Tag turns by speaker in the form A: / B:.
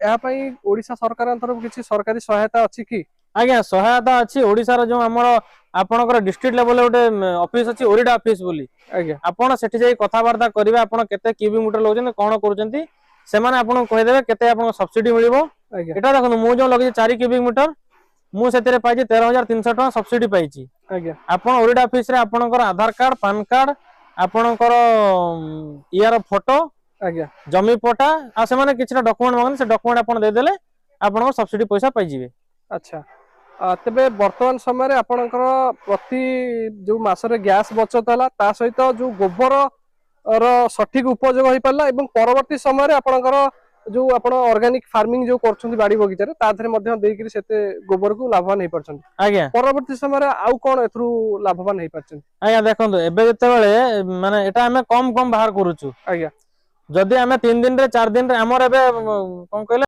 A: ओडिशा सरकार तरफ किसी सरकारी सहायता अच्छी कि
B: आज्ञा सहायता अच्छी ओडिशार जो आमर आपणकर डिस्ट्रिक्ट लेवल गोटे ऑफिस अच्छी ओरिडा ऑफिस बोली
A: आज्ञा
B: आपण सेठी जाई कथाबार्ता करिवे आपण केते क्यूबिक मीटर लगोजन कोन करूचंती से माने आपण कहि देबे केते आपण सब्सिडी मिलिबो एटा देखनु मु जो लगे 4 क्यूबिक मीटर मु सेतेरे पाइछि 13300 टका सब्सिडी पाइछि
A: आज्ञा
B: आपण ओरिडा ऑफिस रे आपणकर आधार कार्ड पैन कार्ड आपणकर इयार फोटो
A: आज्ञा
B: जमी पटा आ से माने किछटा डॉक्यूमेंट मांगन से डॉक्यूमेंट आपण दे देले आपण सब्सिडी पैसा पाइ जिवे
A: अच्छा तेबे वर्तमान समय आपणकर प्रति जो मासरे गैस बचत हला ता सहित जो गोबर रो सठिक उपयोग होई पाला एवं परवर्ती समय आपणकर जो आपण ऑर्गेनिक फार्मिंग जो करछन्ती बाड़ी बगीचा रे ता धरे मध्ये देइकरी सेते गोबर को लाभवान होई परछन्ती
B: आज्ञा
A: परवर्ती समय आउ कोन एथरु लाभवान होई परछन्ती
B: आज्ञा देखंतु एबे जते बेले माने एटा हमें कम कम बाहर करूछु
A: आज्ञा
B: जदि हमें 3 दिन रे 4 दिन रे हमर एबे कोन कहले